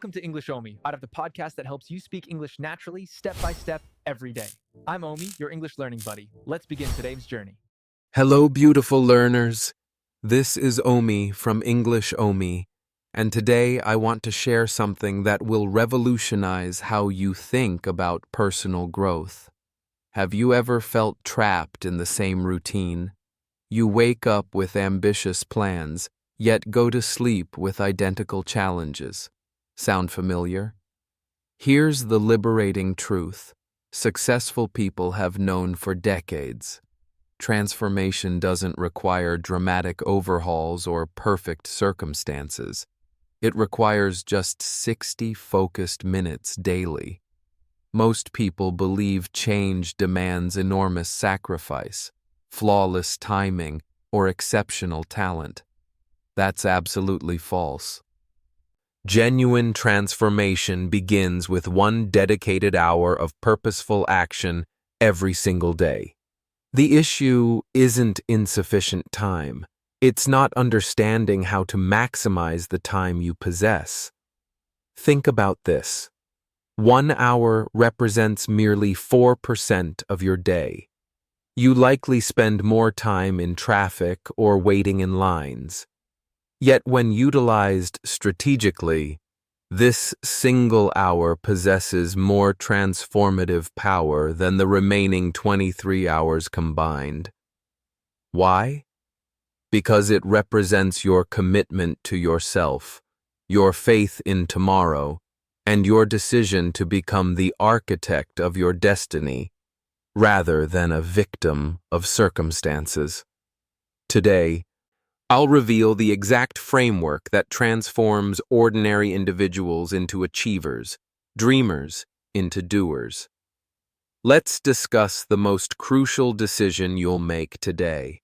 Welcome to English Omy, out of the podcast that helps you speak English naturally, step by step, every day. I'm Omy, your English learning buddy. Let's begin today's journey. Hello, beautiful learners. This is Omy from English Omy, and today I want to share something that will revolutionize how you think about personal growth. Have you ever felt trapped in the same routine? You wake up with ambitious plans, yet go to sleep with identical challenges. Sound familiar? Here's the liberating truth. Successful people have known for decades. Transformation doesn't require dramatic overhauls or perfect circumstances. It requires just 60 focused minutes daily. Most people believe change demands enormous sacrifice, flawless timing, or exceptional talent. That's absolutely false. Genuine transformation begins with one dedicated hour of purposeful action every single day. The issue isn't insufficient time. It's not understanding how to maximize the time you possess. Think about this. 1 hour represents merely 4% of your day. You likely spend more time in traffic or waiting in lines. Yet when utilized strategically, this single hour possesses more transformative power than the remaining 23 hours combined. Why? Because it represents your commitment to yourself, your faith in tomorrow, and your decision to become the architect of your destiny, rather than a victim of circumstances. Today, I'll reveal the exact framework that transforms ordinary individuals into achievers, dreamers into doers. Let's discuss the most crucial decision you'll make today: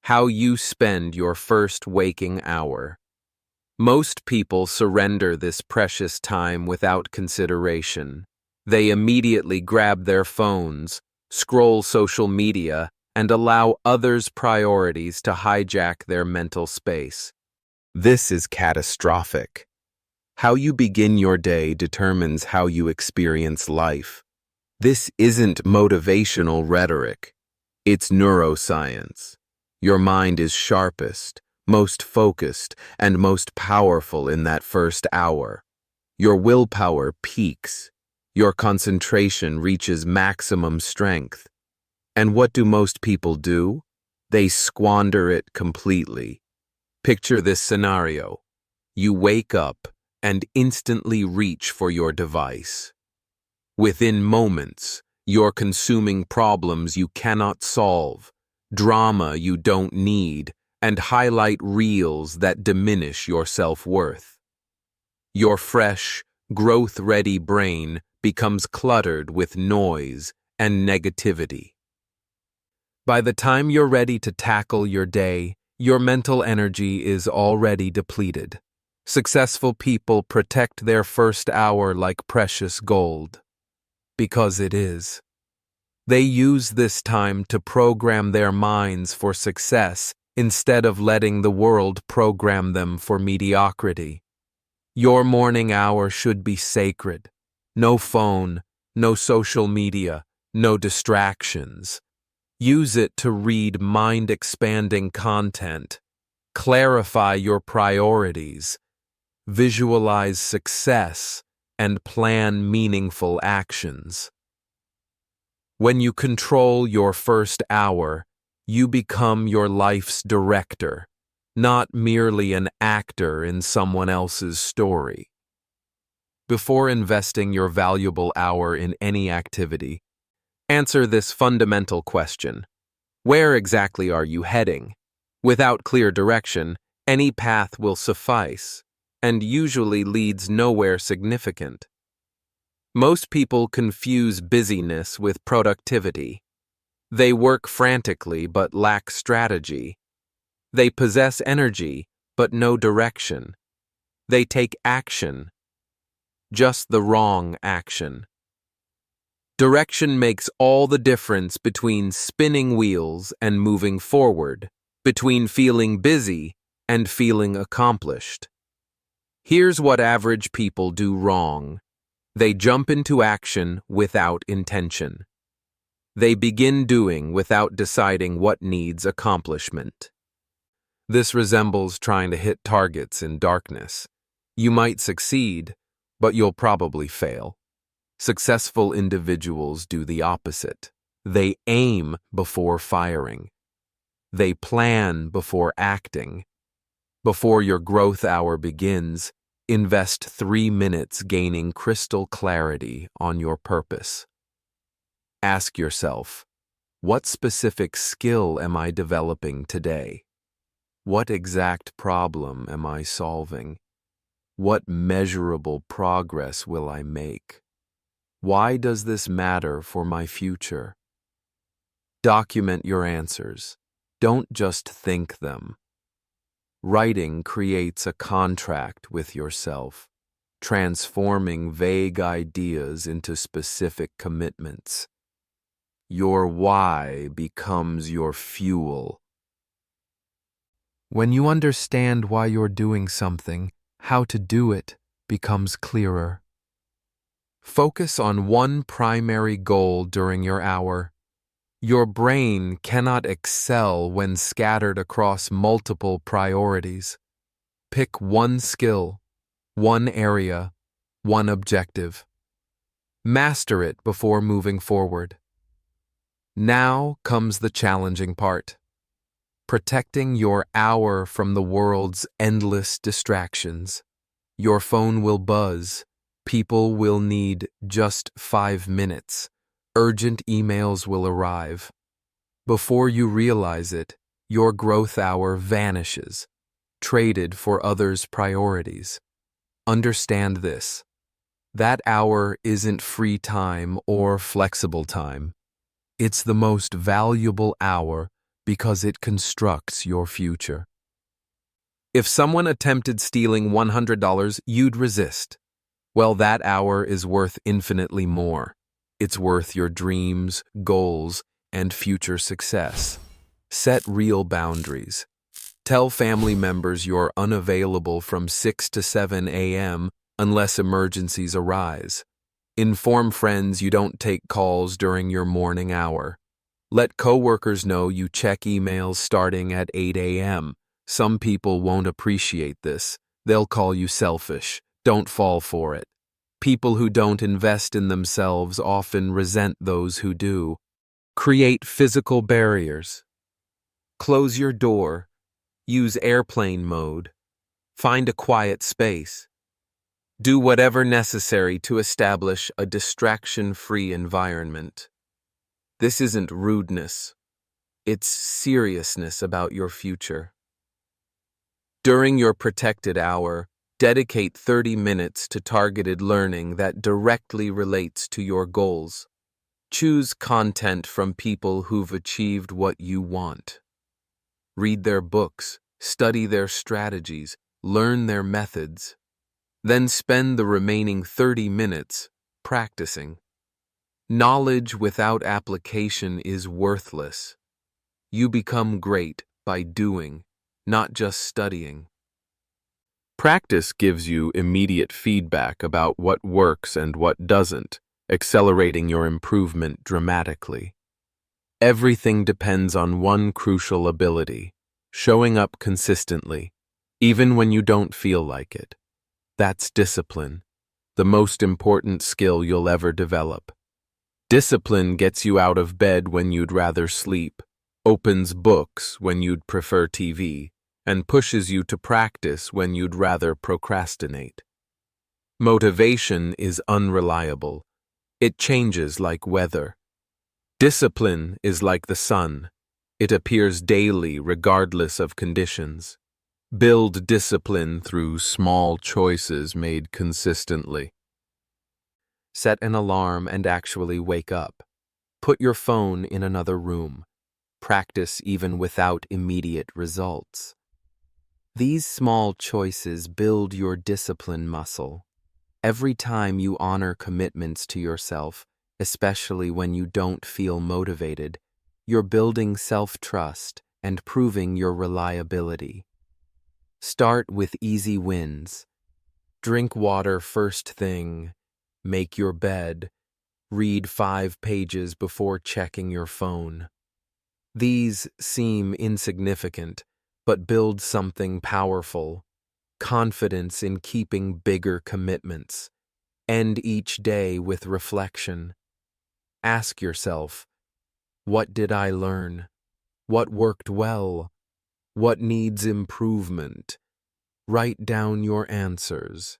how you spend your first waking hour. Most people surrender this precious time without consideration. They immediately grab their phones, scroll social media, and allow others' priorities to hijack their mental space. This is catastrophic. How you begin your day determines how you experience life. This isn't motivational rhetoric. It's neuroscience. Your mind is sharpest, most focused, and most powerful in that first hour. Your willpower peaks. Your concentration reaches maximum strength. And what do most people do? They squander it completely. Picture this scenario. You wake up and instantly reach for your device. Within moments, you're consuming problems you cannot solve, drama you don't need, and highlight reels that diminish your self-worth. Your fresh, growth-ready brain becomes cluttered with noise and negativity. By the time you're ready to tackle your day, your mental energy is already depleted. Successful people protect their first hour like precious gold. Because it is. They use this time to program their minds for success instead of letting the world program them for mediocrity. Your morning hour should be sacred. No phone, no social media, no distractions. Use it to read mind-expanding content, clarify your priorities, visualize success, and plan meaningful actions. When you control your first hour, you become your life's director, not merely an actor in someone else's story. Before investing your valuable hour in any activity, answer this fundamental question. Where exactly are you heading? Without clear direction, any path will suffice, and usually leads nowhere significant. Most people confuse busyness with productivity. They work frantically but lack strategy. They possess energy but no direction. They take action, just the wrong action. Direction makes all the difference between spinning wheels and moving forward, between feeling busy and feeling accomplished. Here's what average people do wrong. They jump into action without intention. They begin doing without deciding what needs accomplishment. This resembles trying to hit targets in darkness. You might succeed, but you'll probably fail. Successful individuals do the opposite. They aim before firing. They plan before acting. Before your growth hour begins, invest 3 minutes gaining crystal clarity on your purpose. Ask yourself, what specific skill am I developing today? What exact problem am I solving? What measurable progress will I make? Why does this matter for my future? Document your answers. Don't just think them. Writing creates a contract with yourself, transforming vague ideas into specific commitments. Your why becomes your fuel. When you understand why you're doing something, how to do it becomes clearer. Focus on one primary goal during your hour. Your brain cannot excel when scattered across multiple priorities. Pick one skill, one area, one objective. Master it before moving forward. Now comes the challenging part. Protecting your hour from the world's endless distractions. Your phone will buzz. People will need just 5 minutes. Urgent emails will arrive. Before you realize it, your growth hour vanishes, traded for others' priorities. Understand this. That hour isn't free time or flexible time. It's the most valuable hour because it constructs your future. If someone attempted stealing $100, you'd resist. Well, that hour is worth infinitely more. It's worth your dreams, goals, and future success. Set real boundaries. Tell family members you're unavailable from 6 to 7 a.m. unless emergencies arise. Inform friends you don't take calls during your morning hour. Let coworkers know you check emails starting at 8 a.m. Some people won't appreciate this. They'll call you selfish. Don't fall for it. People who don't invest in themselves often resent those who do. Create physical barriers. Close your door. Use airplane mode. Find a quiet space. Do whatever necessary to establish a distraction-free environment. This isn't rudeness. It's seriousness about your future. During your protected hour, dedicate 30 minutes to targeted learning that directly relates to your goals. Choose content from people who've achieved what you want. Read their books, study their strategies, learn their methods. Then spend the remaining 30 minutes practicing. Knowledge without application is worthless. You become great by doing, not just studying. Practice gives you immediate feedback about what works and what doesn't, accelerating your improvement dramatically. Everything depends on one crucial ability, showing up consistently, even when you don't feel like it. That's discipline, the most important skill you'll ever develop. Discipline gets you out of bed when you'd rather sleep, opens books when you'd prefer TV, and pushes you to practice when you'd rather procrastinate. Motivation is unreliable. It changes like weather. Discipline is like the sun. It appears daily regardless of conditions. Build discipline through small choices made consistently. Set an alarm and actually wake up. Put your phone in another room. Practice even without immediate results. These small choices build your discipline muscle. Every time you honor commitments to yourself, especially when you don't feel motivated, you're building self-trust and proving your reliability. Start with easy wins. Drink water first thing. Make your bed. Read 5 pages before checking your phone. These seem insignificant, but build something powerful. Confidence in keeping bigger commitments. End each day with reflection. Ask yourself, what did I learn? What worked well? What needs improvement? Write down your answers.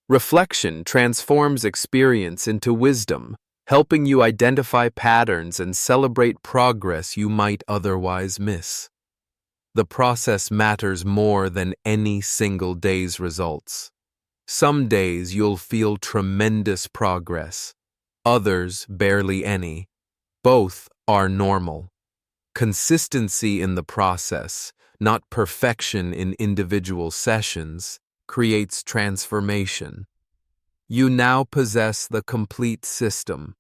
Reflection transforms experience into wisdom, helping you identify patterns and celebrate progress you might otherwise miss. The process matters more than any single day's results. Some days you'll feel tremendous progress, others barely any. Both are normal. Consistency in the process, not perfection in individual sessions, creates transformation. You now possess the complete system,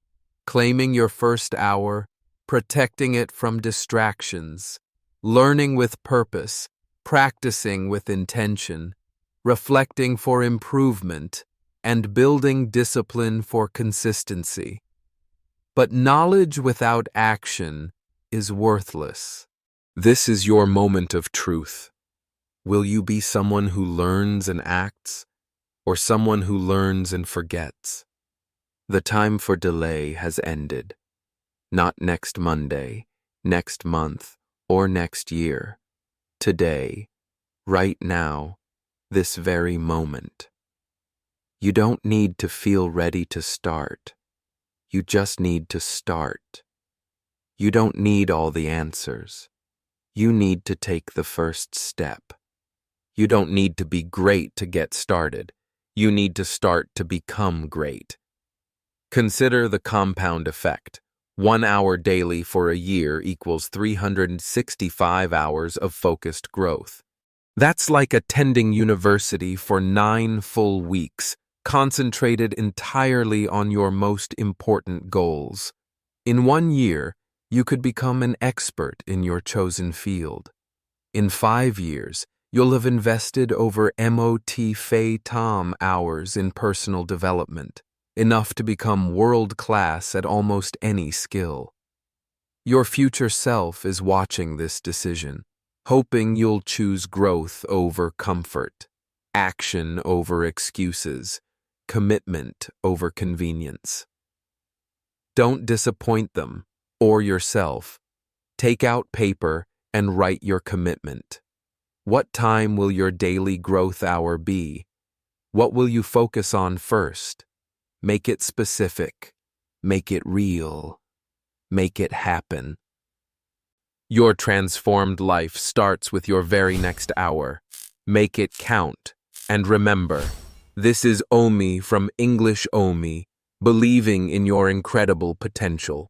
claiming your first hour, protecting it from distractions, learning with purpose, practicing with intention, reflecting for improvement, and building discipline for consistency. But knowledge without action is worthless. This is your moment of truth. Will you be someone who learns and acts, or someone who learns and forgets? The time for delay has ended. Not next Monday, next month, or next year. Today, right now, this very moment. You don't need to feel ready to start. You just need to start. You don't need all the answers. You need to take the first step. You don't need to be great to get started. You need to start to become great. Consider the compound effect. 1 hour daily for a year equals 365 hours of focused growth. That's like attending university for 9 full weeks, concentrated entirely on your most important goals. In 1 year, you could become an expert in your chosen field. In 5 years, you'll have invested over MOT hours in personal development, enough to become world-class at almost any skill. Your future self is watching this decision, hoping you'll choose growth over comfort, action over excuses, commitment over convenience. Don't disappoint them or yourself. Take out paper and write your commitment. What time will your daily growth hour be? What will you focus on first? Make it specific. Make it real. Make it happen. Your transformed life starts with your very next hour. Make it count. And remember, this is Omy from English Omy, believing in your incredible potential.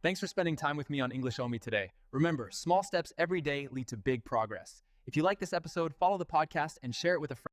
Thanks for spending time with me on English Omy today. Remember, small steps every day lead to big progress. If you like this episode, follow the podcast and share it with a friend.